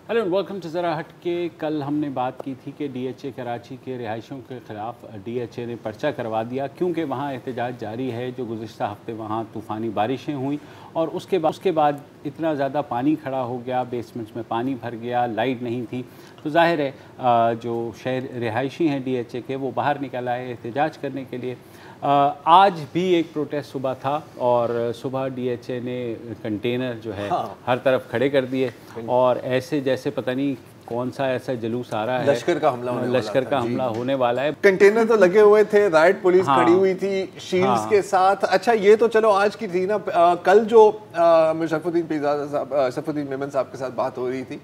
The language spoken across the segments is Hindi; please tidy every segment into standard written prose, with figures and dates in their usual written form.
हेलो वेलकम टू ज़रा हट के। कल हमने बात की थी कि डीएचए कराची के रिहायशियों के ख़िलाफ़ डीएचए ने पर्चा करवा दिया क्योंकि वहाँ एहतजाज जारी है। जो गुज़िश्ता हफ्ते वहाँ तूफ़ानी बारिशें हुई और उसके बाद इतना ज़्यादा पानी खड़ा हो गया, बेसमेंट्स में पानी भर गया, लाइट नहीं थी, तो ज़ाहिर है जो शहर रिहायशी हैं डीएचए के वो बाहर निकल आए एहतजाज करने के लिए। आज भी एक प्रोटेस्ट सुबह था और सुबह डीएचए ने कंटेनर जो है हर तरफ खड़े कर दिए और ऐसे जैसे पता नहीं कौन सा ऐसा जुलूस आ रहा है, लश्कर का हमला होने वाला है। कंटेनर तो लगे हुए थे, राइट पुलिस खड़ी हुई थी शील्ड्स के साथ। अच्छा, ये तो चलो आज की थी ना। कल जो शरफुद्दीन मेमन साहब के साथ बात हो रही थी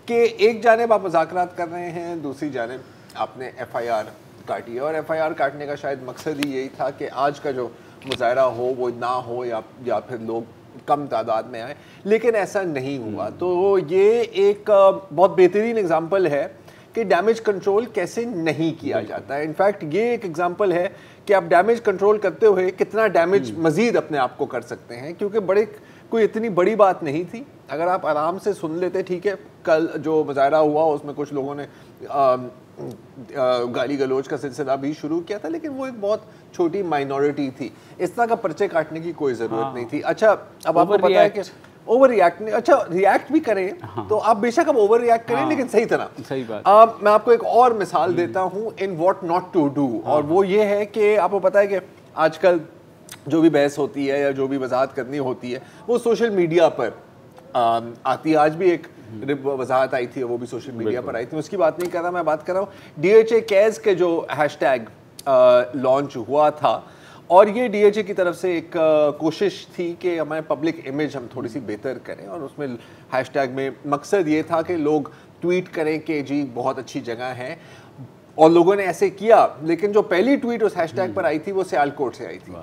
कि एक जानिब आप मुज़ाकरात कर रहे हैं, दूसरी जानिब आपने FIR काटी है और FIR काटने का शायद मकसद ही यही था कि आज का जो मुजाहरा हो वो ना हो या फिर लोग कम तादाद में आए, लेकिन ऐसा नहीं हुआ। तो ये एक बहुत बेहतरीन एग्जांपल है कि डैमेज कंट्रोल कैसे नहीं किया जाता है। इनफैक्ट ये एक एग्जांपल है कि आप डैमेज कंट्रोल करते हुए कितना डैमेज मजीद अपने आप को कर सकते हैं, क्योंकि कोई इतनी बड़ी बात नहीं थी। अगर आप आराम से सुन लेते, ठीक है, कल जो मुजाहरा हुआ उसमें कुछ लोगों ने गाली गलोच का सिलसिला भी शुरू किया था, लेकिन वो एक बहुत छोटी माइनॉरिटी थी। इस तरह का पर्चे काटने की कोई ज़रूरत नहीं थी। अच्छा, अब आपको पता है कि ओवर रिएक्ट नहीं, अच्छा रिएक्ट भी करें तो आप बेशक अब ओवर रिएक्ट करें, लेकिन सही तरह। सही बात। मैं आपको एक और मिसाल देता हूँ in what not to do, और वो ये है कि आपको पता है कि आजकल जो भी बहस होती है या जो भी वजाहत करनी होती है वो सोशल मीडिया पर आती है। आज भी एक वजाहत आई थी, वो भी सोशल मीडिया पर आई थी, उसकी बात नहीं कर रहा। मैं बात कर रहा हूँ DHA केयर्स के जो हैशटैग लॉन्च हुआ था, और ये DHA की तरफ से एक कोशिश थी कि हमारे पब्लिक इमेज हम थोड़ी सी बेहतर करें, और उसमें हैशटैग में मकसद ये था कि लोग ट्वीट करें कि जी बहुत अच्छी जगह है, और लोगों ने ऐसे किया। लेकिन जो पहली ट्वीट उस हैशटैग पर आई थी वो सियालकोट से आई थी।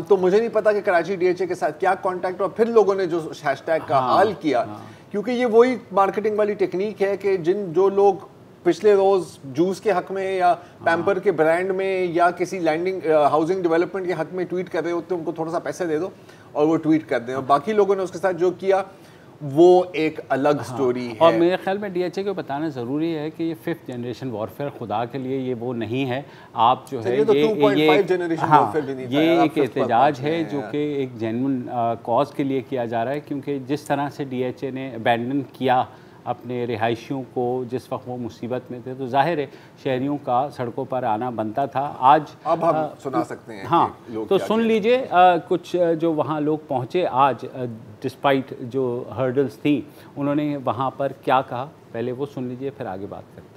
तो मुझे नहीं पता कि कराची DHA के साथ क्या कांटेक्ट हुआ, फिर लोगों ने जो हैशटैग का हाल किया, क्योंकि ये वही मार्केटिंग वाली टेक्निक है कि जो लोग पिछले रोज जूस के हक में या पैम्पर के ब्रांड में या किसी लैंडिंग हाउसिंग डेवलपमेंट के हक में ट्वीट कर रहे होते हैं, उनको थोड़ा सा पैसे दे दो और वो ट्वीट कर दें, और बाकी लोगों ने उसके साथ जो किया वो एक अलग स्टोरी है। और मेरे ख्याल में DHA को बताना ज़रूरी है कि ये 5th जनरेशन वॉरफेयर खुदा के लिए ये वो नहीं है। आप जो है ये एक एहतजाज है जो कि एक जेन्युइन कॉज के लिए किया जा रहा है, क्योंकि जिस तरह से DHA ने अबैंडन किया अपने रिहायशियों को जिस वक्त वो मुसीबत में थे, तो जाहिर है शहरियों का सड़कों पर आना बनता था। आज अब हम सुना सकते हैं। हाँ, तो सुन लीजिए कुछ जो वहाँ लोग पहुँचे आज, डिस्पाइट जो हर्डल्स थी, उन्होंने वहाँ पर क्या कहा, पहले वो सुन लीजिए, फिर आगे बात करते हैं।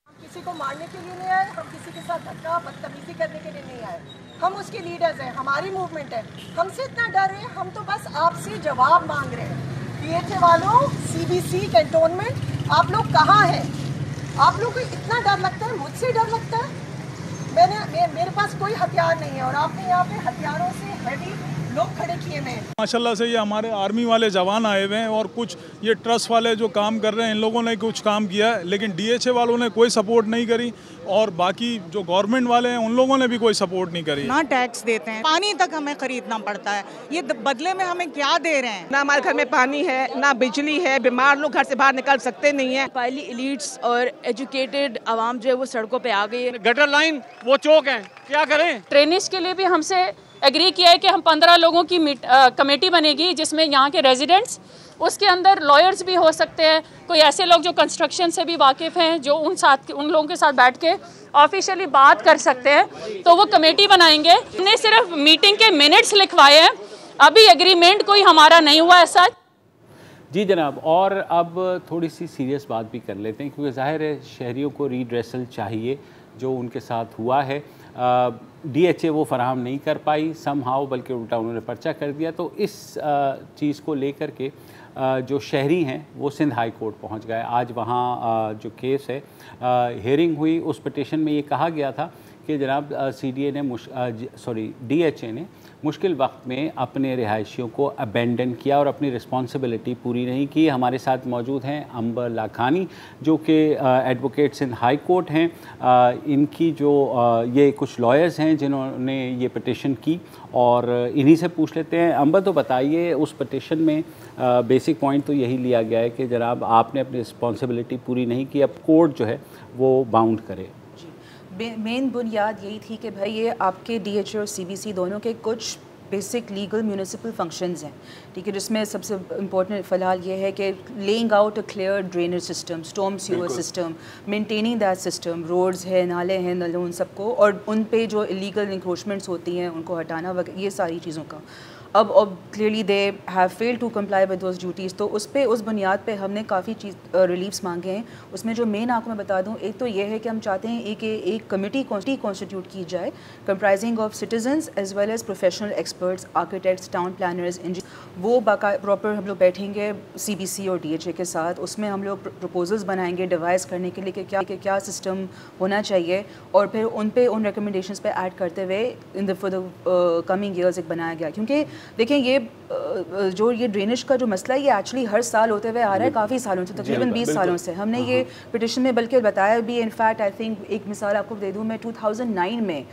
हम किसी को मारने के लिए नहीं आए, हम किसी के साथ धक्का बदतमीजी करने के लिए नहीं आए। हम उसके लीडर्स हैं, हमारी मूवमेंट है, हमसे इतना डर है, हम तो बस आपसे जवाब मांग रहे हैं। DHA वालों, CBC कैंटोनमेंट, आप लोग कहाँ हैं? आप लोग को इतना डर लगता है? मुझसे डर लगता है? मेरे पास कोई हथियार नहीं है, और आपने यहाँ पे हथियारों से हेवी लोग खड़े किए हुए हैं। माशाल्लाह से ये हमारे आर्मी वाले जवान आए हुए हैं, और कुछ ये ट्रस्ट वाले जो काम कर रहे हैं, इन लोगों ने कुछ काम किया है, लेकिन DHA वालों ने कोई सपोर्ट नहीं करी, और बाकी जो गवर्नमेंट वाले हैं उन लोगों ने भी कोई सपोर्ट नहीं करी। ना टैक्स देते हैं, पानी तक हमें खरीदना पड़ता है, ये बदले में हमें क्या दे रहे हैं? ना हमारे घर में पानी है, ना बिजली है, बीमार लोग घर से बाहर निकल सकते नहीं है। फाइली एलिट्स और एजुकेटेड आवाम जो है वो सड़कों पे आ गई है। गटर लाइन वो चौक है, क्या करें? ट्रेनिश के लिए भी हमसे एग्री किया है कि हम 15 लोगों की कमेटी बनेगी, जिसमें यहाँ के रेजिडेंट्स, उसके अंदर लॉयर्स भी हो सकते हैं, कोई ऐसे लोग जो कंस्ट्रक्शन से भी वाकिफ़ हैं, जो उन लोगों के साथ बैठ के ऑफिशियली बात कर सकते हैं, तो वो कमेटी बनाएंगे। हमने सिर्फ मीटिंग के मिनट्स लिखवाए हैं, अभी एग्रीमेंट कोई हमारा नहीं हुआ ऐसा। जी जनाब, और अब थोड़ी सी सीरियस बात भी कर लेते हैं, क्योंकि जाहिर है शहरियों को रीड्रेसल चाहिए। जो उनके साथ हुआ है, DHA वो फराहम नहीं कर पाई समहाउ, बल्कि उल्टा उन्होंने पर्चा कर दिया। तो इस चीज़ को लेकर के जो शहरी हैं वो सिंध हाई कोर्ट पहुंच गए। आज वहाँ जो केस है हियरिंग हुई, उस पिटीशन में ये कहा गया था कि जनाब CDA ने DHA ने मुश्किल वक्त में अपने रिहायशियों को अबेंडन किया और अपनी रिस्पॉन्सिबिलिटी पूरी नहीं की। हमारे साथ मौजूद हैं अंबर लाखानी जो कि एडवोकेट्स इन हाई कोर्ट हैं। इनकी जो ये कुछ लॉयर्स हैं जिन्होंने ये पिटिशन की और इन्हीं से पूछ लेते हैं। अंबर, तो बताइए, उस पिटिशन में बेसिक पॉइंट तो यही लिया गया है कि जनाब आपने अपनी रिस्पॉन्सिबिलिटी पूरी नहीं की, अब कोर्ट जो है वो बाउंड करे। मेन बुनियाद यही थी कि भाई ये आपके DHA और CBC दोनों के कुछ बेसिक लीगल म्यूनिसिपल फंक्शंस हैं, ठीक है, जिसमें सबसे इम्पोर्टेंट फ़िलहाल ये है कि laying out a clear drainage system, storm sewer system, maintaining that system, roads है, नाले हैं, नलों, उन सबको, और उन पे जो इलीगल इंक्रोचमेंट्स होती हैं उनको हटाना वगैरह, ये सारी चीज़ों का। अब clearly they have failed to comply with those duties, तो उस बुनियाद पे हमने काफ़ी रिलीफ्स मांगे हैं। उसमें जो मेन आपको मैं बता दूं, एक तो ये है कि हम चाहते हैं एक कमेटी कॉन्स्टिट्यूट की जाए comprising of citizens as well as professional experts, architects, town planners, वो प्रॉपर हम लोग बैठेंगे CBC और DHA के साथ। उसमें हम लोग प्रपोजल्स बनाएंगे डिवाइस करने के लिए कि क्या सिस्टम होना चाहिए, और फिर उन रिकमेंडेशंस पे ऐड करते हुए फॉर द कमिंग ईयर्स एक बनाया गया। क्योंकि देखें ये ड्रेनेज का जो मसला है ये एक्चुअली हर साल होते हुए आ रहा है, काफ़ी सालों से, तकरीबन 20 सालों से। हमने ये पिटिशन में बल्कि बताया भी, इनफैक्ट आई थिंक एक मिसाल आपको दे दूं, मैं 2009 में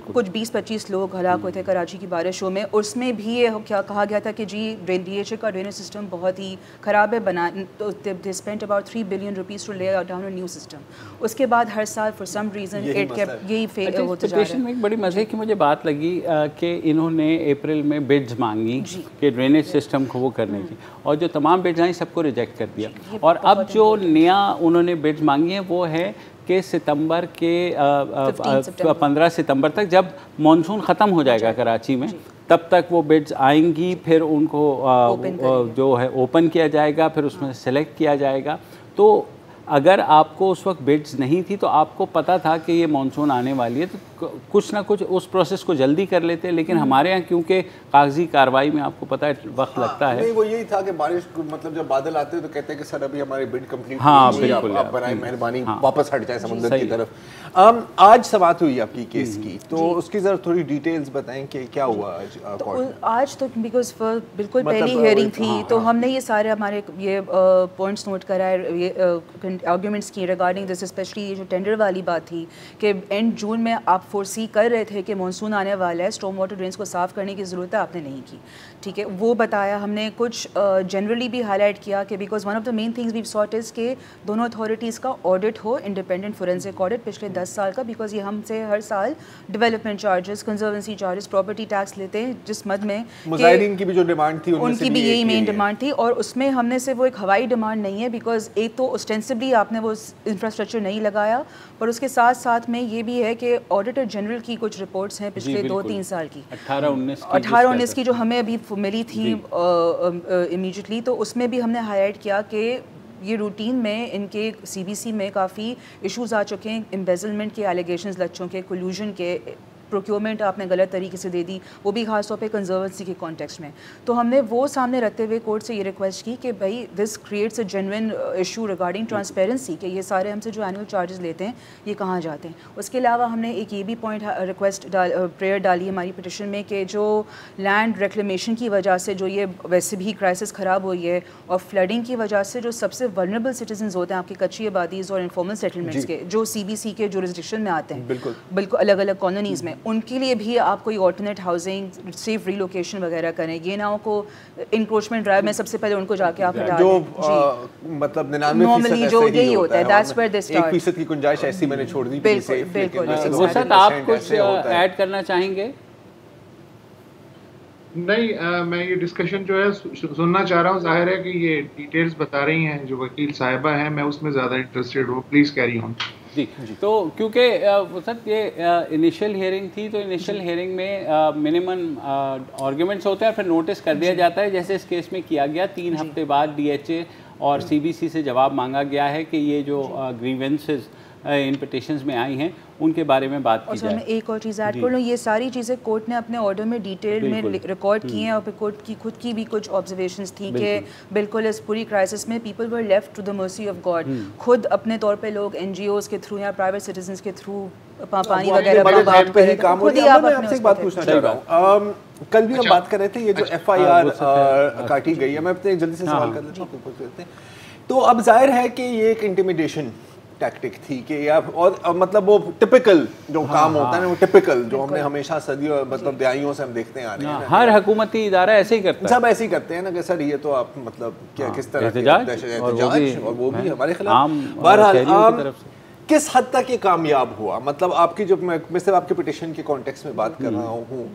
कुछ 20-25 लोग हलाक हुए थे कराची की बारिशों में। उसमें भी ये क्या कहा गया था कि जी DHA का ड्रेनेज सिस्टम बहुत ही ख़राब है, तो they spent about 3 billion rupees to lay down a new system. उसके बाद हर साल फॉर सम रीज़न यही फेल होता जा रहा है। एक बड़ी मज़े की मुझे बात लगी कि इन्होंने अप्रैल में बिड्स मांगी कि ड्रेनेज सिस्टम को वो करने की, और जो तमाम बिड्स आई सबको रिजेक्ट कर दिया। और अब जो नया उन्होंने बिड्स मांगी है वो है कि सितंबर के 15 सितंबर तक, जब मॉनसून ख़त्म हो जाएगा कराची में, तब तक वो बिड्स आएंगी, फिर उनको जो है ओपन किया जाएगा, फिर उसमें सेलेक्ट किया जाएगा। तो अगर आपको उस वक्त बिड्स नहीं थी तो आपको पता था कि ये मॉनसून आने वाली है, तो कुछ ना कुछ उस प्रोसेस को जल्दी कर लेते हैं। लेकिन हमारे यहाँ क्योंकि कागजी कार्रवाई में आपको पता है वक्त लगता है। नहीं, वो यही था कि बारिश मतलब जब बादल आते हैं तो कहते हैं कि सर अभी हमारी बिड कंप्लीट, बिल्कुल, आप बनाए मेहरबानी वापस हट जाए समुद्र की तरफ। आज समाअत हुई आपकी केस की, तो उसकी जरा थोड़ी डिटेल्स बताएं कि क्या हुआ आज। तो बिकॉज बिल्कुल पहली हियरिंग थी, तो हमने ये सारे हमारे ये पॉइंट्स नोट कराए, ये आर्ग्यूमेंट्स की रिगार्डिंग दिस, स्पेशली ये जो टेंडर वाली बात थी कि एंड जून में आप फोरसी कर रहे थे कि मॉनसून आने वाला है, स्टॉर्म वाटर ड्रेन्स को साफ़ करने की ज़रूरत है, आपने नहीं की, ठीक है, वो बताया हमने। कुछ जनरली भी हाईलाइट किया कि because one of the main things we sought is के दोनों अथॉरिटीज़ का ऑडिट हो, इंडिपेंडेंट फोरेंसिक ऑडिट पिछले 10 साल का, बिकॉज ये हमसे हर साल development charges, conservancy charges, property tax लेते हैं, जिस मद में मुजाहिरीन की भी जो डिमांड थी उनकी भी यही मेन डिमांड थी। और उसमें हमने से वो एक हवाई डिमांड नहीं है, बिकॉज एक तो ऑस्टेंसिवली आपने वो इंफ्रास्ट्रक्चर नहीं लगाया, पर उसके साथ साथ में ये भी है कि ऑडिटर जनरल की कुछ रिपोर्ट्स हैं पिछले 2-3 साल की, 18-19 की जो हमें अभी मिली थी इमीडिएटली, तो उसमें भी हमने हाईलाइट किया कि ये रूटीन में इनके CBC में काफ़ी इश्यूज आ चुके हैं, एम्बेजलमेंट के एलिगेशंस लग चुके हैं, कोल्यूशन के, प्रोक्योरमेंट आपने गलत तरीके से दे दी, वो भी खास तौर पे कंजर्वेंसी के कॉन्टेक्स्ट में। तो हमने वो सामने रखते हुए कोर्ट से ये रिक्वेस्ट की कि भाई this creates a genuine issue regarding transparency, कि ये सारे हमसे जो एनुअल चार्जेस लेते हैं ये कहाँ जाते हैं। उसके अलावा हमने एक ये भी पॉइंट रिक्वेस्ट प्रेयर डाली हमारी पिटिशन में कि जो लैंड रिक्लेमेशन की वजह से जो ये वैसे भी क्राइसिस ख़राब हुई है, और फ्लडिंग की वजह से जो सबसे वल्नरेबल सिटीजन्स होते हैं आपकी कच्ची आबादीज़ और इनफॉर्मल सेटलमेंट्स के, जो CBC के जुरिस्डिक्शन में आते हैं, बिल्कुल अलग अलग कॉलोनीज़ में, उनके लिए भी आप कोई ऑल्टरनेट हाउसिंग, सेफ रीलोकेशन वगैरह करें। ये ना हो को इंक्रोचमेंट ड्राइव में सबसे पहले उनको जाके आप हटा दें, मतलब 99% जो यही होता है, दैट्स वेयर दे स्टार्ट। 1% की गुंजाइश ऐसी मैंने छोड़ दी। बिल्कुल। वो सर आप कुछ ऐड करना चाहेंगे? नहीं, मैं ये डिस्कशन जो है सुनना चाह रहा हूँ। जाहिर है कि ये डिटेल्स बता रही हैं जो वकील साहिबा हैं, मैं उसमें ज़्यादा इंटरेस्टेड हूँ। Please carry on. जी, तो क्योंकि सर ये इनिशियल हियरिंग थी, तो इनिशियल हियरिंग में मिनिमम आर्ग्यूमेंट्स होते हैं, फिर नोटिस कर दिया जाता है, जैसे इस केस में किया गया। 3 हफ्ते बाद DHA और CBC से जवाब मांगा गया है कि ये जो ग्रीवेंसेस इन पिटिशंस में आई हैं उनके बारे में बात की जाए। मैं एक और चीज़ ऐड कर लूँ, ये सारी चीज़ें कोर्ट ने अपने ऑर्डर में डिटेल में रिकॉर्ड की हैं और फिर कोर्ट की खुद की भी कुछ ऑब्जर्वेशंस थी कि बिल्कुल इस पूरी क्राइसिस में people were left to the mercy of God. खुद अपने तौर पे लोग NGOs के थ्रू या प्राइवेट सिटीजन्स के थ्रू पानी वगैरह खुद ही आप आपसे एक बात पूछना चाह रहा हूँ। कल भी हम बात कर रहे थे ये जो FIR काटी गई है, मैं अपने जल्दी से सवाल कर लेते हैं। तो अब जाहिर है कि ये एक इंटिमिडेशन टैक्टिक थी कि यार, और मतलब वो टिपिकल जो काम होता है ना, वो टिपिकल जो हमने हमेशा सदियों मतलब दहाइयों से हम देखते आ रहे हैं। हर हुकूमती इदारा ऐसे ही करता है, सब ऐसे ही करते हैं ना कि सर ये तो आप मतलब क्या किस तरह के एहतजाज और वो भी हमारे खिलाफ। बहरहाल किस हद तक ये कामयाब हुआ, मतलब आपकी जो मैं सिर्फ आपके पिटिशन के कॉन्टेक्स्ट में बात कर रहा हूँ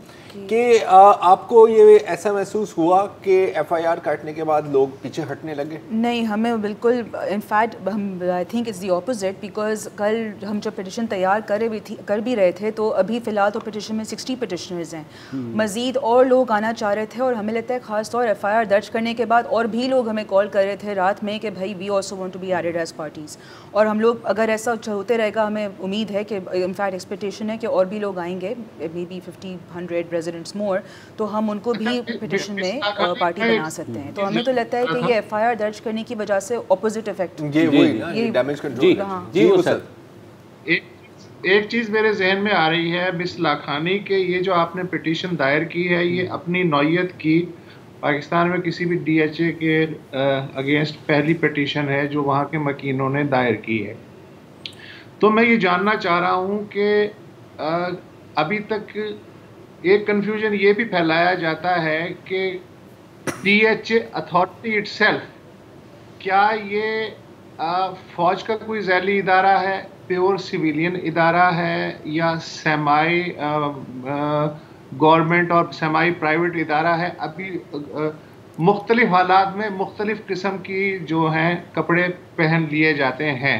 कि आपको ये ऐसा महसूस हुआ कि FIR काटने के बाद लोग पीछे हटने लगे? नहीं, हमें बिल्कुल इनफैक्ट हम I think it's the opposite, because कल हम जब पिटिशन तैयार कर भी रहे थे तो अभी फ़िलहाल तो पिटिशन में 60 पिटिशनर्स हैं, मज़ीद और लोग आना चाह रहे थे और हमें लगता है ख़ास तौर FIR दर्ज करने के बाद और भी लोग हमें कॉल कर रहे थे रात में कि भाई we also want to be added as parties. और हम लोग अगर ऐसा होते रहेगा, हमें उम्मीद है कि इनफैक्ट एक्सपेक्टेशन है कि और भी लोग आएंगे, मे बी 50-100 रेजिडेंट्स मोर, तो हम उनको भी पिटिशन में पार्टी बना सकते हैं। तो हमें तो लगता है कि ये FIR दर्ज करने की वजह से ऑपोजिट इफेक्ट ये डैमेज कंट्रोल। एक चीज़ मेरे जहन में आ रही है बिस्ला खानी के, ये जो आपने पिटिशन दायर की है ये अपनी नौयत की पाकिस्तान में किसी भी DHA के अगेंस्ट पहली पिटिशन है जो वहाँ के मकीनों ने दायर की है। तो मैं ये जानना चाह रहा हूँ कि अभी तक एक कन्फ्यूजन ये भी फैलाया जाता है कि DHA अथॉरिटी इटसेल्फ, क्या ये फ़ौज का कोई ज़ैली इदारा है, प्योर सिविलियन इदारा है, या सेमाई गवर्नमेंट और सेमाई प्राइवेट इदारा है? अभी मुख्तलिफ हालात में मुख्तलिफ किस्म की जो हैं कपड़े पहन लिए जाते हैं।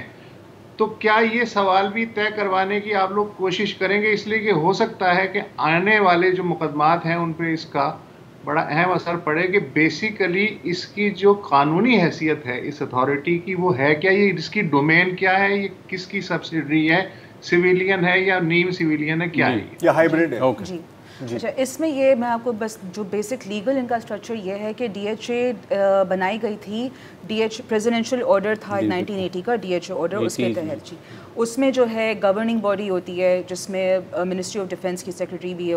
तो क्या ये सवाल भी तय करवाने की आप लोग कोशिश करेंगे? इसलिए कि हो सकता है कि आने वाले जो मुकदमात हैं उन पे इसका बड़ा अहम असर पड़े कि बेसिकली इसकी जो कानूनी हैसियत है इस अथॉरिटी की वो है क्या, ये इसकी डोमेन क्या है, ये किसकी सब्सिडरी है, सिविलियन है या नीम सिविलियन है, क्या है या हाइब्रिड है? जी। अच्छा, इसमें ये मैं आपको बस जो बेसिक लीगल इनका स्ट्रक्चर ये है कि DHA बनाई गई थी, प्रेसिडेंशियल ऑर्डर था 1980 का DHA ऑर्डर, उसके तहत जी उसमें जो है गवर्निंग बॉडी होती है जिसमें मिनिस्ट्री ऑफ डिफेंस की सेक्रेटरी भी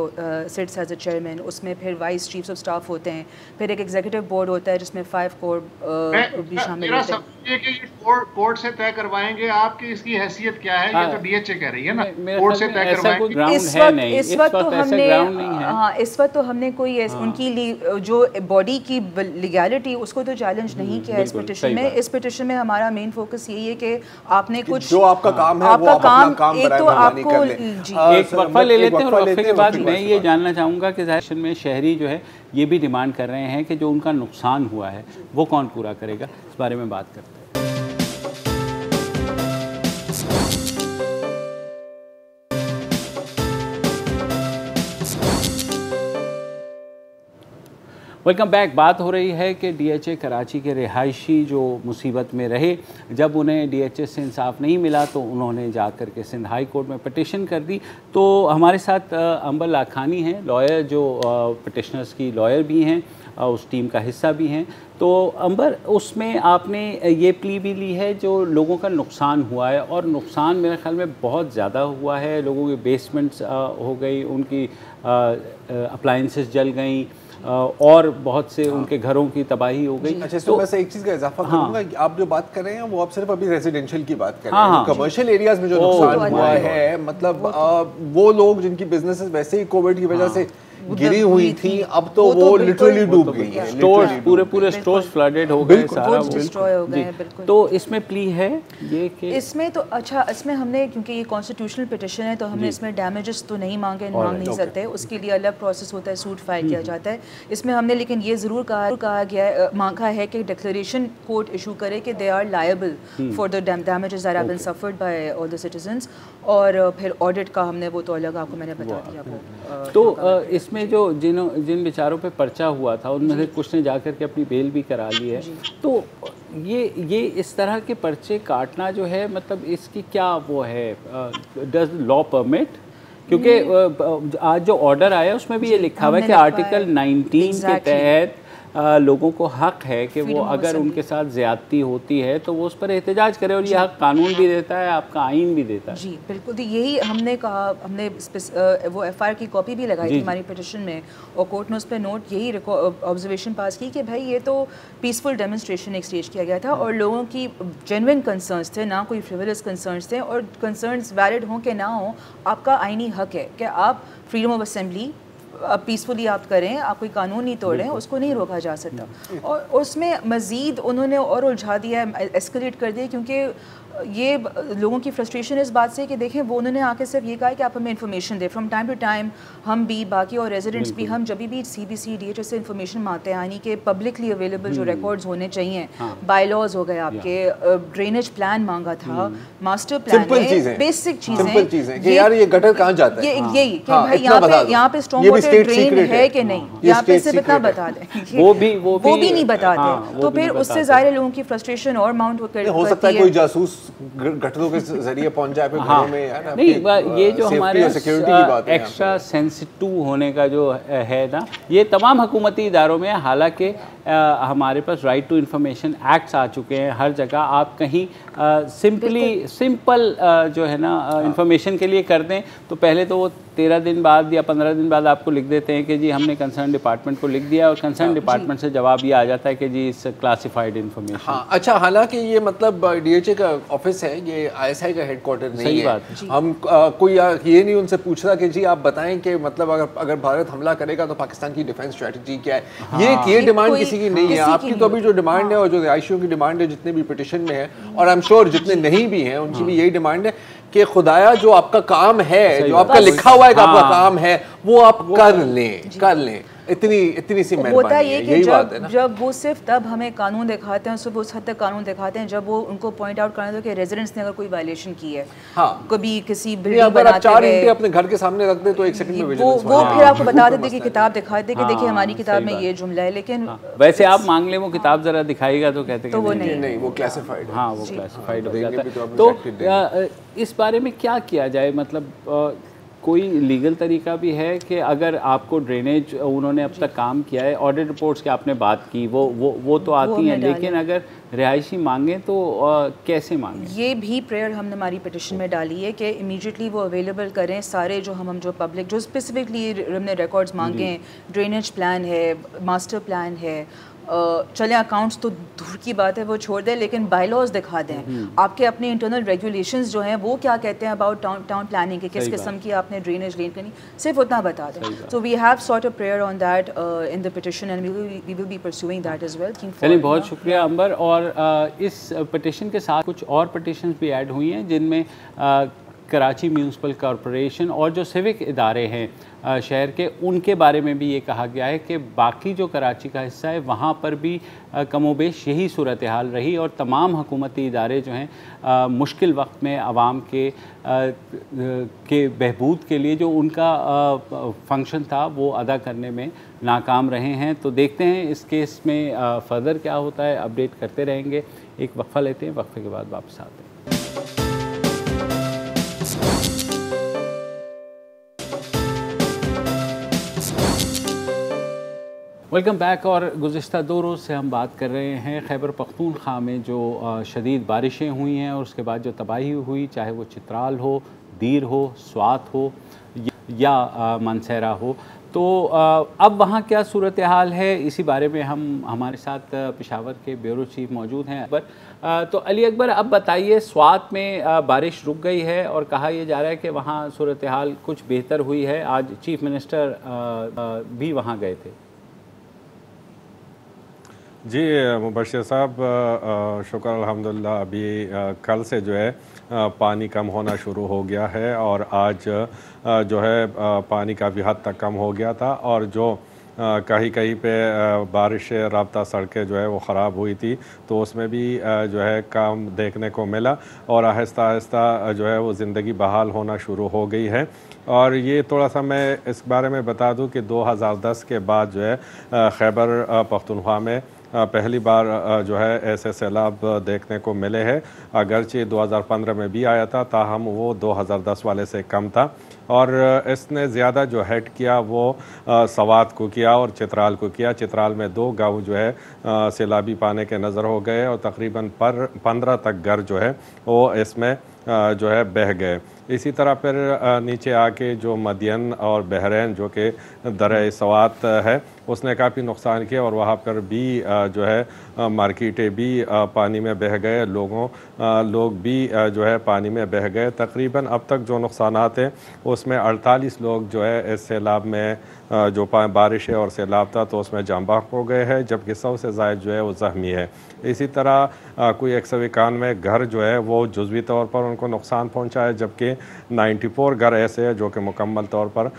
सिट्स एज अ चेयरमैन, उसमें फिर वाइस चीफ्स ऑफ स्टाफ होते हैं, फिर एक एग्जीक्यूटिव बोर्ड होता है जिसमें 5 कोर भी शामिल होते हैं। कोर्ट से तय करवाएंगे आपकी इसकी हैसियत क्या है? ये तो DHA कह रही है ना, कोर्ट से तय करवाएंगे। इस वक्त तो हमने इस वक्त तो हमने कोई उनकी जो बॉडी की लीगैलिटी उसको तो चैलेंज नहीं किया इस पिटिशन में। इस पिटिशन में हमारा मेन फोकस यही है कि आपने कुछ जो आपका काम है वो आप अपना काम एक तो आपको एक वक्फा ले लेते हैं और वक्फे के बाद मैं ये जानना चाहूँगा कि सेशन में शहरी जो है ये भी डिमांड कर रहे हैं कि जो उनका नुकसान हुआ है वो कौन पूरा करेगा, इस बारे में बात करते हैं। Welcome back. बात हो रही है कि DHA कराची के रिहायशी जो मुसीबत में रहे, जब उन्हें DHA से इंसाफ नहीं मिला तो उन्होंने जा कर के सिंध हाई कोर्ट में पिटिशन कर दी। तो हमारे साथ अंबर लाखानी हैं, लॉयर, जो पिटिशनर्स की लॉयर भी हैं, उस टीम का हिस्सा भी हैं। तो अंबर, उसमें आपने ये प्ली भी ली है जो लोगों का नुकसान हुआ है, और नुकसान मेरे ख्याल में बहुत ज़्यादा हुआ है। लोगों के बेसमेंट्स हो गई, उनकी अप्लाइंसेस जल गई और बहुत से उनके घरों की तबाही हो गई। अच्छा, तो वैसे एक चीज़ का इजाफा करूँगा, आप जो बात कर रहे हैं वो आप सिर्फ अभी रेजिडेंशियल की बात कर रहे हैं। कमर्शियल एरियाज में जो नुकसान हुआ है, मतलब वो लोग जिनकी बिजनेसेस वैसे ही कोविड की वजह से गिरी हुई थी, अब तो वो लिटरली डूब गई है। स्टोर्स पूरे स्टोर्स फ्लडेड हो गए, सारा डिस्ट्रॉय हो गए। तो इसमें प्ली है ये कि इसमें तो अच्छा, इसमें हमने क्योंकि ये कॉन्स्टिट्यूशनल पिटिशन है तो हमने इसमें डैमेजेस तो नहीं मांग नहीं सकते, उसके लिए अलग प्रोसेस होता है, सूट फाइल किया जाता है। इसमें हमने लेकिन ये ज़रूर कहा गया मांगा है कि डिक्लेरेशन कोर्ट इशू करे कि they are liable for the damages that have been suffered by all the citizens, और फिर ऑडिट का हमने वो तो अलग आपको मैंने बता दिया। तो इसमें जो जिन बेचारों पे पर्चा हुआ था उनमें से कुछ ने जाकर के अपनी बेल भी करा ली है, तो ये इस तरह के पर्चे काटना जो है, मतलब इसकी क्या वो है, डज लॉ परमिट? क्योंकि आज जो ऑर्डर आया उसमें भी ये लिखा हुआ है कि आर्टिकल 19 के तहत लोगों को हक है कि वो अगर उनके साथ ज़्यादती होती है तो वो उस पर एहतजाज करे, और ये हक कानून भी देता है, आपका आइन भी देता है। जी बिल्कुल, तो यही हमने कहा, हमने वो एफआईआर की कॉपी भी लगाई थी हमारी पिटिशन में, और कोर्ट ने उस पर नोट यही ऑब्जर्वेशन पास की कि भाई ये तो पीसफुल डेमोन्स्ट्रेशन एक स्टेज किया गया था और लोगों की जेन्युइन कंसर्न्स थे, ना कोई फ्रिवलस कंसर्न्स थे, और कंसर्न्स वैलिड हों कि ना हो, आपका आइनी हक है कि आप फ्रीडम ऑफ असेंबली पीसफुली आप करें, आप कोई कानून नहीं तोड़ें, उसको नहीं रोका जा सकता। और उसमें मज़ीद उन्होंने और उलझा दिया, एस्केलेट कर दिया, क्योंकि ये लोगों की फ्रस्ट्रेशन इस बात से कि देखें वो उन्होंने आके सिर्फ ये कहा है कि आप हमें इन्फॉर्मेशन दें, फ्रॉम टाइम टू टाइम हम भी बाकी और रेजिडेंट्स भी, हम जब भी CBC DHS से इन्फॉर्मेशन मांगते हैं, यानी कि पब्लिकली अवेलेबल जो रिकॉर्ड्स होने चाहिए, बायलॉज हो गए आपके, ड्रेनेज प्लान मांगा था, मास्टर प्लान, बेसिक चीज़ें कि यार ये गटर कहाँ जाता है, यही कि भाई यहाँ पे स्ट्रॉन्ग वाटर ड्रेन है कि नहीं, यहाँ पे सिर्फ इतना बता दें, वो भी नहीं बताते, तो फिर उससे ज़ाहिर लोगों की फ्रस्ट्रेशन और माउंट हो सकता है, कोई जासूस गठरों के जरिए पहुंच जाए घरों में, है ना? नहीं, ये जो हमारे एक्स्ट्रा सेंसिटिव होने का जो है ना, ये तमाम हुकूमती इदारों में, हालांकि हमारे पास राइट टू इंफॉर्मेशन एक्ट्स आ चुके हैं हर जगह, आप कहीं सिंपल जो है ना इंफॉर्मेशन के लिए कर दें तो पहले तो वो 13 दिन बाद या 15 दिन बाद आपको लिख देते हैं कि जी हमने कंसर्न डिपार्टमेंट को लिख दिया, और कंसर्न डिपार्टमेंट से जवाब ये आ जाता है कि जी इस क्लासिफाइड इन्फॉर्मेशन। हाँ, अच्छा, हालांकि ये मतलब DHA का ऑफिस है, ये ISI का हेडक्वार्टर नहीं है। बात है। हम कोई ये नहीं उनसे पूछ रहा कि जी आप बताएं कि मतलब अगर भारत हमला करेगा तो पाकिस्तान की डिफेंस स्ट्रेटजी क्या है। हाँ, ये डिमांड किसी की नहीं है। आपकी तो अभी जो डिमांड है और जो रिहायशियों की डिमांड है, जितने भी पिटिशन में है, और आई एम श्योर जितने नहीं भी हैं उनकी भी यही डिमांड है कि खुदाया जो आपका काम है, जो आपका लिखा हुआ है कि आपका काम है, वो आप कर लें। इतनी सी होता ये कि जब वो सिर्फ तब हमें कानून दिखाते हैं, सिर्फ उस हद तक कानून दिखाते हैं जब वो उनको पॉइंट आउट करना कि रेजिडेंट्स ने अगर कोई वायलेशन की है, हाँ, कभी किसी बिल्डिंग बनाते हुए अपने घर के सामने रख दे तो एक सेकंड में विजिलेंस वो फिर आपको बता देते कि किताब दिखाते कि देखिए हमारी किताब में ये जुमला है, लेकिन वैसे आप मांग ले वो किताब जरा दिखाएगा तो कहते हैं वो नहीं, वो क्लासिफाइड है। हाँ, वो क्लासिफाइड हो जाता है। तो इस बारे में क्या किया जाए, मतलब कोई लीगल तरीका भी है कि अगर आपको ड्रेनेज उन्होंने अब तक काम किया है, ऑडिट रिपोर्ट्स की आपने बात की, वो तो आती हैं, लेकिन अगर रिहायशी मांगे तो कैसे मांगे? ये भी प्रेयर हमने हमारी पिटिशन में डाली है कि इमीडिएटली वो अवेलेबल करें सारे जो हम जो पब्लिक जो स्पेसिफिकली हमने रिकॉर्ड्स मांगे हैं, ड्रेनेज प्लान है, मास्टर प्लान है, चले अकाउंट्स तो दूर की बात है वो छोड़ दें, लेकिन बायलॉज दिखा दें, आपके अपने इंटरनल रेगुलेशंस जो हैं वो क्या कहते हैं अबाउट टाउन प्लानिंग के, किस किस्म की आपने ड्रेनेज लेन करनी, सिर्फ उतना बता दें। तो we have sought a prayer on that in the petition and we will be pursuing that as well. चलिए, बहुत शुक्रिया अंबर। और इस पिटिशन के साथ कुछ और पिटिशंस भी ऐड हुई हैं जिनमें कराची म्यूनसिपल कॉरपोरेशन और जो सिविक इदारे हैं शहर के, उनके बारे में भी ये कहा गया है कि बाकी जो कराची का हिस्सा है वहाँ पर भी कमोबेश यही सूरत हाल रही, और तमाम हुकूमती इदारे जो हैं मुश्किल वक्त में आवाम के बहबूद के लिए जो उनका फंक्शन था वो अदा करने में नाकाम रहे हैं। तो देखते हैं इस केस में फर्दर क्या होता है, अपडेट करते रहेंगे। एक वक्फा लेते हैं, वक्फे के बाद वापस आते हैं। Welcome back. और गुज़िश्ता 2 रोज़ से हम बात कर रहे हैं खैबर पख्तूनख्वा में जो शदीद बारिशें हुई हैं और उसके बाद जो तबाही हुई, चाहे वो चित्राल हो, दीर हो, स्वात हो या मनसेरा हो। तो अब वहाँ क्या सूरत हाल है, इसी बारे में हमारे साथ पेशावर के ब्यूरो चीफ मौजूद हैं अकबर। तो अली अकबर, अब बताइए, स्वात में बारिश रुक गई है और कहा यह जा रहा है कि वहाँ सूरत हाल कुछ बेहतर हुई है। आज चीफ मिनिस्टर भी वहाँ गए थे। जी मुबश्शिर साहब, शुक्र अल्हम्दुलिल्लाह, अभी कल से जो है पानी कम होना शुरू हो गया है और आज जो है पानी काफ़ी हद तक कम हो गया था। और जो कहीं कहीं पे बारिश से राब्ता सड़कें जो है वो ख़राब हुई थी, तो उसमें भी जो है काम देखने को मिला और आहिस्ता आहिस्ता जो है वो ज़िंदगी बहाल होना शुरू हो गई है। और ये थोड़ा सा मैं इस बारे में बता दूं कि 2010 के बाद जो है खैबर पख्तूनख्वा में पहली बार जो है ऐसे सैलाब देखने को मिले हैं। अगरचे 2015 में भी आया था, ताहम वो 2010 वाले से कम था। और इसने ज़्यादा जो हेड किया वो सवात को किया और चित्राल को किया। चित्राल में 2 गांव जो है सैलाबी पाने के नज़र हो गए और तकरीबन 15 तक घर जो है वो इसमें जो है बह गए। इसी तरह फिर नीचे आके जो मदियन और बहरैन जो कि दरिया सवात है उसने काफ़ी नुकसान किया और वहाँ पर भी जो है मार्केटें भी पानी में बह गए, लोग भी जो है पानी में बह गए। तकरीबन अब तक जो नुकसानात हैं उसमें 48 लोग जो है इस सैलाब में जो बारिश है और सैलाब था तो उसमें जान बहक हो गए हैं, जबकि 100 से ज़ायद जो है वो ज़ख्मी है। इसी तरह कोई 191 घर जो है वो जुज़वी तौर पर उनको नुकसान पहुँचा है, जबकि 94 घर ऐसे हैं जो कि मुकम्मल तौर पर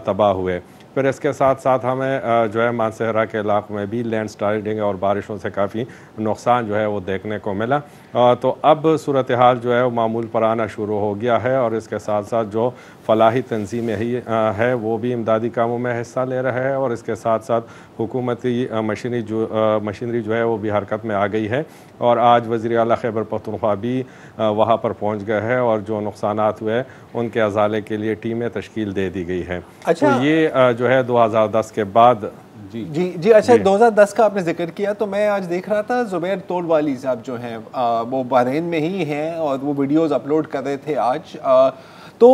तबाह हुए। फिर इसके साथ साथ हमें जो है मानसहरा के इलाक़ों में भी लैंड स्लाइडिंग और बारिशों से काफ़ी नुकसान जो है वो देखने को मिला। तो अब सूरत हाल जो है वो मामूल पर आना शुरू हो गया है और इसके साथ साथ जो फलाही तंजीमें ही है वो भी इमदादी कामों में हिस्सा ले रहे हैं और इसके साथ साथ हुकूमती मशीनरी जो है वो भी हरकत में आ गई है। और आज वज़ीर आला खैबर पख्तूनख्वा भी वहाँ पर पहुँच गए हैं और जो नुकसानात हुए उनके अजाले के लिए टीमें तश्कील दे दी गई हैं। अच्छा, तो ये जो है 2010 के बाद जी अच्छा 2010 का आपने जिक्र किया तो मैं आज देख रहा था ज़ुबैर तोड़वाली साहब जो हैं वो बहरीन में ही हैं और वो वीडियोस अपलोड कर रहे थे आज। तो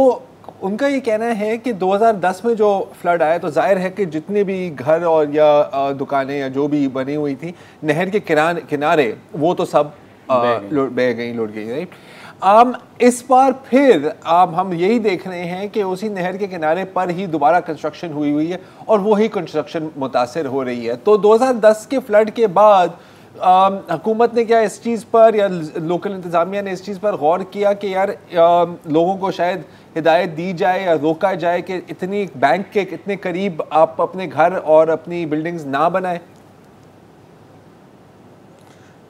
उनका ये कहना है कि 2010 में जो फ्लड आया तो जाहिर है कि जितने भी घर और या दुकानें या जो भी बनी हुई थी नहर के किनारे वो तो सब बह गई, लुट गई, राइट। इस बार फिर हम यही देख रहे हैं कि उसी नहर के किनारे पर ही दोबारा कंस्ट्रक्शन हुई है और वही कंस्ट्रक्शन मुतासिर हो रही है। तो 2010 के फ्लड के बाद हुकूमत ने क्या इस चीज़ पर या लोकल इंतज़ामिया ने इस चीज़ पर गौर किया कि यार लोगों को शायद हिदायत दी जाए या रोका जाए कि इतनी बैंक के इतने करीब आप अपने घर और अपनी बिल्डिंग्स ना बनाएं?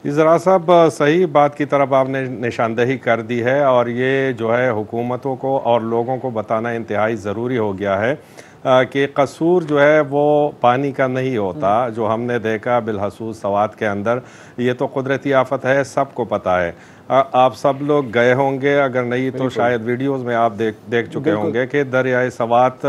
ज़रा साहब सही बात की तरफ आपने निशानदेही कर दी है और ये जो है हुकूमतों को और लोगों को बताना इंतहाई ज़रूरी हो गया है कि कसूर जो है वो पानी का नहीं होता। जो हमने देखा बिलखसूस सवात के अंदर, ये तो कुदरती आफत है, सबको पता है। आप सब लोग गए होंगे, अगर नहीं तो शायद वीडियोस में आप देख चुके होंगे कि दरियाए सवात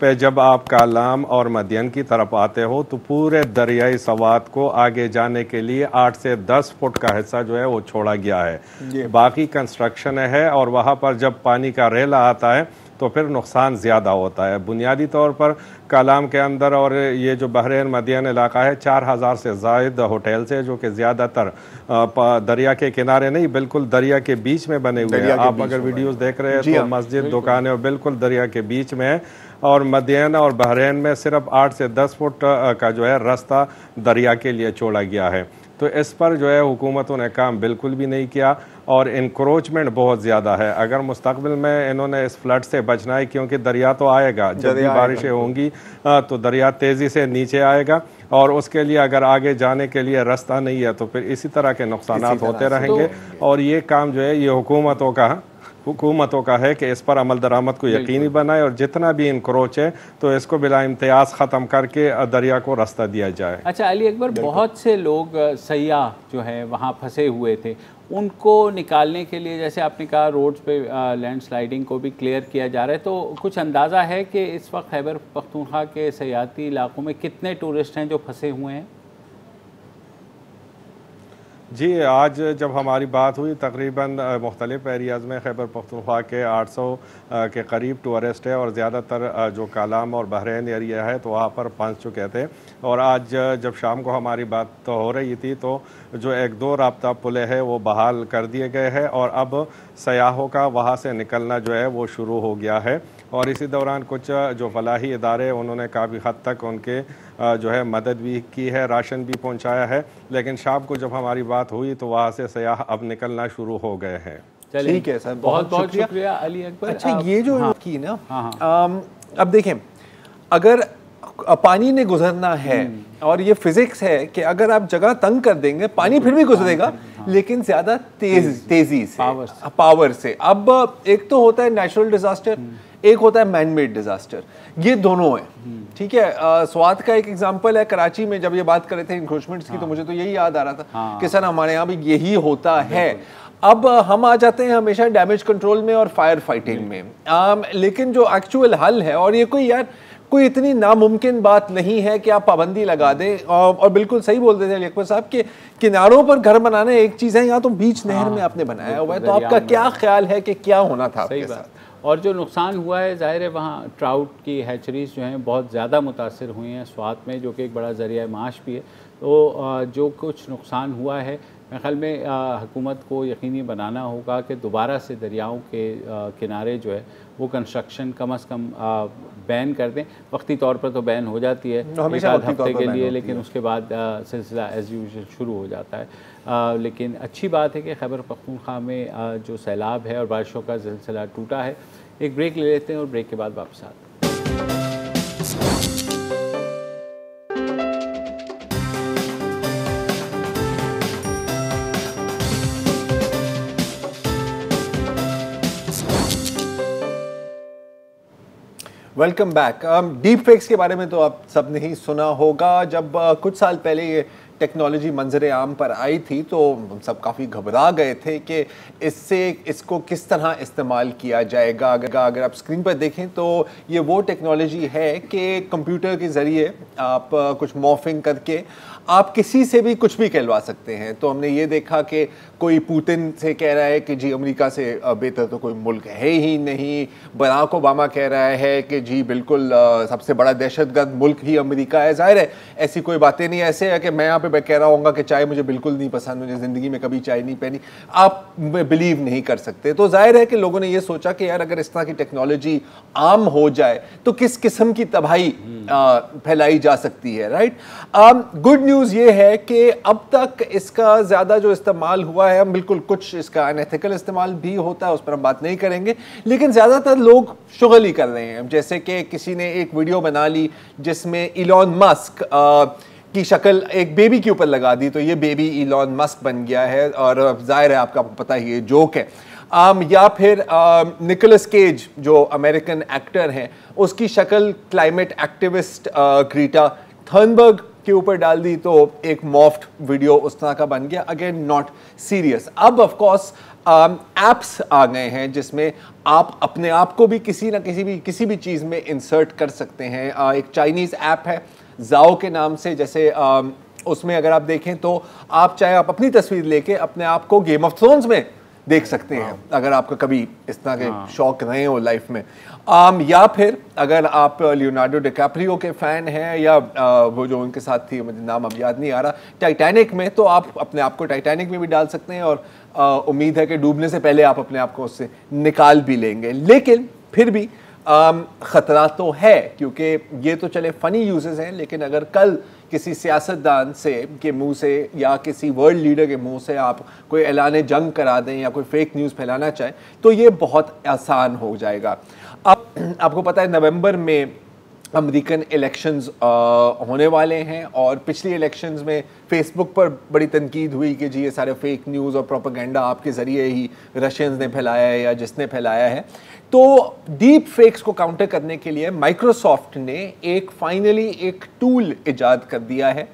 पे जब आप कालाम और मदियन की तरफ आते हो तो पूरे दरियाए सवात को आगे जाने के लिए 8 से 10 फुट का हिस्सा जो है वो छोड़ा गया है, बाकी कंस्ट्रक्शन है। और वहाँ पर जब पानी का रेला आता है तो फिर नुकसान ज़्यादा होता है। बुनियादी तौर पर कालाम के अंदर और ये जो बहरीन मदियन इलाका है 4000 से ज़ायद होटल्स है जो कि ज़्यादातर दरिया के किनारे नहीं बिल्कुल दरिया के बीच में बने हुए हैं। आप अगर वीडियोस देख रहे हैं तो मस्जिद दुकानें बिल्कुल दरिया के बीच में है और मदियन और बहरीन में सिर्फ 8 से 10 फुट का जो है रास्ता दरिया के लिए छोड़ा गया है। तो इस पर जो है हुकूमतों ने काम बिल्कुल भी नहीं किया और इंक्रोचमेंट बहुत ज़्यादा है। अगर मुस्तकबिल में इन्होंने इस फ्लड से बचना है, क्योंकि दरिया तो आएगा, जब भी बारिशें होंगी तो दरिया तेज़ी से नीचे आएगा और उसके लिए अगर आगे जाने के लिए रास्ता नहीं है तो फिर इसी तरह के नुकसानात होते रहेंगे। और ये काम जो है ये हुकूमतों का है कि इस पर अमल दरामद को यकीनी बनाए और जितना भी इंक्रोच है तो इसको बिला इम्तियाज़ ख़त्म करके दरिया को रास्ता दिया जाए। अच्छा अली अकबर, बहुत से लोग सयाह जो है वहाँ फंसे हुए थे, उनको निकालने के लिए जैसे आपने कहा रोड्स पे लैंड स्लाइडिंग को भी क्लियर किया जा रहा है, तो कुछ अंदाज़ा है कि इस वक्त खैबर पख्तूनख्वा के सयाहती इलाकों में कितने टूरिस्ट हैं जो फंसे हुए हैं? जी, आज जब हमारी बात हुई तकरीबन मुख्तलिफ़ एरियाज़ में खैबर पख्तूनख्वा के 800 के करीब टूरिस्ट है और ज़्यादातर जो कालाम और बहरीन एरिया है तो वहाँ पर पहुँच चुके थे। और आज जब शाम को हमारी बात तो हो रही थी तो जो 1-2 राब्ता पुले है वो बहाल कर दिए गए हैं और अब सयाहों का वहाँ से निकलना जो है वो शुरू हो गया है। और इसी दौरान कुछ जो फलाही इदारे उन्होंने काफ़ी हद तक उनके जो है मदद भी की है, राशन भी पहुंचाया है। लेकिन शाम को जब हमारी बात हुई तो वहाँ से सयाह अब निकलना शुरू हो गए हैं। ठीक है सर, बहुत शुक्रिया अली अकबर। अच्छा ये जो की ना अब देखें, अगर पानी ने गुजरना है और ये फिजिक्स है कि अगर आप जगह तंग कर देंगे पानी फिर भी गुजरेगा, लेकिन ज्यादा तेजी से, पावर से। अब एक तो होता है नेचुरल डिजास्टर, एक होता है मैन मेड डिजास्टर, ये दोनों है, ठीक है। स्वात का एक एग्जांपल है, कराची में जब ये बात कर रहे थे इंक्रोचमेंट्स की, तो मुझे तो यही याद आ रहा था कि सर हमारे यहाँ भी यही होता है। अब हम आ जाते हैं हमेशा डैमेज कंट्रोल में और फायर फाइटिंग में, लेकिन जो एक्चुअल हल है, और ये कोई इतनी नामुमकिन बात नहीं है कि आप पाबंदी लगा दें। और बिल्कुल सही बोल रहे थे लियाकत साहब कि किनारों पर घर बनाना एक चीज़ है, यहाँ तो बीच नहर में आपने बनाया हुआ है, तो आपका क्या ख्याल है कि क्या होना था आपके साथ? और जो नुकसान हुआ है, ज़ाहिर है वहाँ ट्राउट की हैचरीज जो हैं बहुत ज़्यादा मुतासर हुई हैं स्वात में, जो कि एक बड़ा ज़रिया माश भी है। तो जो कुछ नुकसान हुआ है, मेरे ख्याल में हुकूमत को यकीनी बनाना होगा कि दोबारा से दरियाओं के किनारे जो है वो कंस्ट्रक्शन कम से कम बैन कर दें। वक्ती तौर पर तो बैन हो जाती है एक आध हफ्ते के लिए, लेकिन उसके बाद सिलसिला एज़ यूजुअल शुरू हो जाता है। लेकिन अच्छी बात है कि खैबर पख्तूनख्वा में जो सैलाब है और बारिशों का सिलसिला टूटा है। एक ब्रेक ले लेते हैं और ब्रेक के बाद वापस आते हैं। Welcome back. डीप फेक्स के बारे में तो आप सब ने ही सुना होगा। जब कुछ साल पहले ये टेक्नोलॉजी मंजर आम पर आई थी तो हम सब काफ़ी घबरा गए थे कि इसको किस तरह इस्तेमाल किया जाएगा। अगर आप स्क्रीन पर देखें तो ये वो टेक्नोलॉजी है कि कंप्यूटर के ज़रिए आप कुछ मॉर्फिंग करके आप किसी से भी कुछ भी कहलवा सकते हैं। तो हमने ये देखा कि कोई पुतिन से कह रहा है कि जी अमेरिका से बेहतर तो कोई मुल्क है ही नहीं, बराक ओबामा कह रहा है कि जी बिल्कुल सबसे बड़ा दहशतगर्द मुल्क ही अमेरिका है। ज़ाहिर है ऐसी कोई बातें नहीं, ऐसे है कि मैं यहाँ पे कह रहा हूँगा कि चाय मुझे बिल्कुल नहीं पसंद, मुझे ज़िंदगी में कभी चाय नहीं पहनी, आप बिलीव नहीं कर सकते। तो जाहिर है कि लोगों ने ये सोचा कि यार अगर इस तरह की टेक्नोलॉजी आम हो जाए तो किस किस्म की तबाही फैलाई जा सकती है, राइट। गुड न्यूज़ ये है कि अब तक इसका ज़्यादा जो इस्तेमाल हुआ है, बिल्कुल कुछ इसका अनएथिकल इस्तेमाल भी होता है, उस पर हम बात नहीं करेंगे, लेकिन ज़्यादातर लोग शुगल ही कर रहे हैं। जैसे कि किसी ने एक वीडियो बना ली जिसमें इलॉन मस्क की शक्ल एक बेबी के ऊपर लगा दी, तो ये बेबी इलॉन मस्क बन गया है, और जाहिर है आपका पता ही ये जोक है। या फिर निकोलस केज जो अमेरिकन एक्टर हैं, उसकी शक्ल क्लाइमेट एक्टिविस्ट ग्रीटा थर्नबर्ग के ऊपर डाल दी, तो एक मॉफ्ट वीडियो उस तरह का बन गया। Again not serious. अब ऑफ कोर्स एप्स आ गए हैं जिसमें आप अपने आप को भी किसी भी चीज़ में इंसर्ट कर सकते हैं। एक चाइनीज़ ऐप है जाओ के नाम से, जैसे उसमें अगर आप देखें तो आप चाहे आप अपनी तस्वीर लेके अपने आप को गेम ऑफ थ्रोन्स में देख सकते हैं, अगर आपका कभी इस तरह के शौक रहे हो लाइफ में। या फिर अगर आप लियोनार्डो डिकैप्रियो के फ़ैन हैं, या वो जो उनके साथ थी, मुझे नाम अब याद नहीं आ रहा, टाइटैनिक में, तो आप अपने आप को टाइटैनिक में भी डाल सकते हैं, और उम्मीद है कि डूबने से पहले आप अपने आप को उससे निकाल भी लेंगे। लेकिन फिर भी ख़तरा तो है, क्योंकि ये तो चले फ़नी यूजेस हैं, लेकिन अगर कल किसी सियासतदान के मुंह से या किसी वर्ल्ड लीडर के मुंह से आप कोई ऐलान जंग करा दें या कोई फेक न्यूज़ फैलाना चाहें तो ये बहुत आसान हो जाएगा। अब आपको पता है नवंबर में अमेरिकन इलेक्शंस होने वाले हैं, और पिछली इलेक्शंस में फेसबुक पर बड़ी तनकीद हुई कि जी ये सारे फेक न्यूज़ और प्रोपेगेंडा आपके ज़रिए ही रशियंस ने फैलाया है या जिसने फैलाया है। तो डीप फेक्स को काउंटर करने के लिए माइक्रोसॉफ्ट ने फाइनली एक टूल इजाद कर दिया है,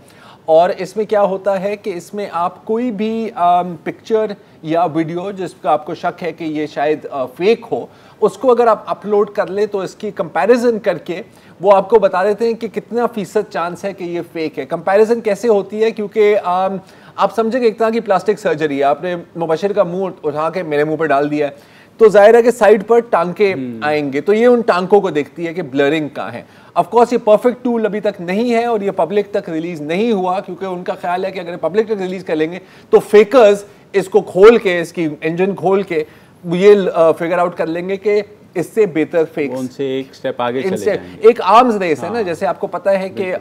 और इसमें क्या होता है कि इसमें आप कोई भी पिक्चर या वीडियो जिसका आपको शक है कि ये शायद फेक हो, उसको अगर आप अपलोड कर ले तो इसकी कंपैरिजन करके वो आपको बता देते हैं कि कितना फीसद चांस है कि ये फेक है। कंपैरिजन कैसे होती है, क्योंकि आप समझेंगे एक तरह की प्लास्टिक सर्जरी है, आपने मुबशिर का मुंह उठा के मेरे मुंह पर डाल दिया है, तो जाहिर है कि साइड पर टांके आएंगे, तो ये उन टांकों को देखती है कि ब्लरिंग कहाँ है। ऑफ कोर्स ये परफेक्ट टूल अभी तक नहीं है और ये पब्लिक तक रिलीज नहीं हुआ, क्योंकि उनका ख्याल है कि अगर पब्लिक तक रिलीज कर लेंगे तो फेकर्स इसको खोल के, इसकी इंजन खोल के ये फिगर आउट कर लेंगे कि इससे बेहतर फेक्स, उनसे एक स्टेप आगे चले जाएंगे। एक आर्म्स रेस है ना, जैसे आपको पता है कि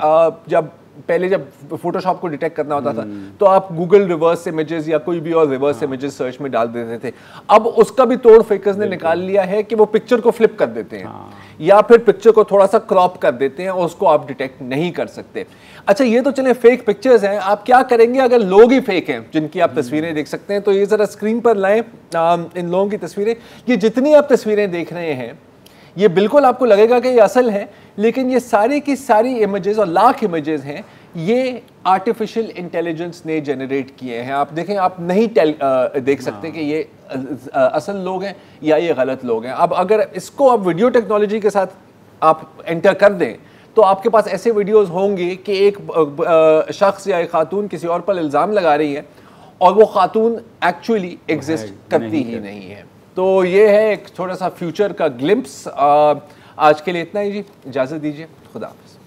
जब पहले जब फोटोशॉप को डिटेक्ट करना होता था तो आप गूगल रिवर्स इमेजेस या कोई भी और रिवर्स इमेजेस सर्च में डाल देते थे। अब उसका भी तोड़ फेकर्स ने निकाल लिया है कि वो पिक्चर को फ्लिप कर देते हैं या फिर पिक्चर को थोड़ा सा क्रॉप कर देते हैं और उसको आप डिटेक्ट नहीं कर सकते। अच्छा, ये तो चले फेक पिक्चर्स हैं, आप क्या करेंगे अगर लोग ही फेक हैं जिनकी आप तस्वीरें देख सकते हैं? तो ये जरा स्क्रीन पर लाएं इन लोगों की तस्वीरें। ये जितनी आप तस्वीरें देख रहे हैं ये बिल्कुल आपको लगेगा कि ये असल है, लेकिन ये सारी की सारी इमेजेस और लाख इमेजेस हैं, ये आर्टिफिशियल इंटेलिजेंस ने जनरेट किए हैं। आप देखें, आप नहीं देख सकते कि ये असल लोग हैं या ये गलत लोग हैं। अब अगर इसको आप वीडियो टेक्नोलॉजी के साथ आप एंटर कर दें तो आपके पास ऐसे वीडियोस होंगे कि एक शख्स या एक खातून किसी और पर इल्ज़ाम लगा रही है और वो खातून एक्चुअली एग्जिस्ट करती ही नहीं है। तो ये है एक थोड़ा सा फ्यूचर का ग्लिम्प्स। आज के लिए इतना ही जी, इजाज़त दीजिए, खुदा हाफ़िज़।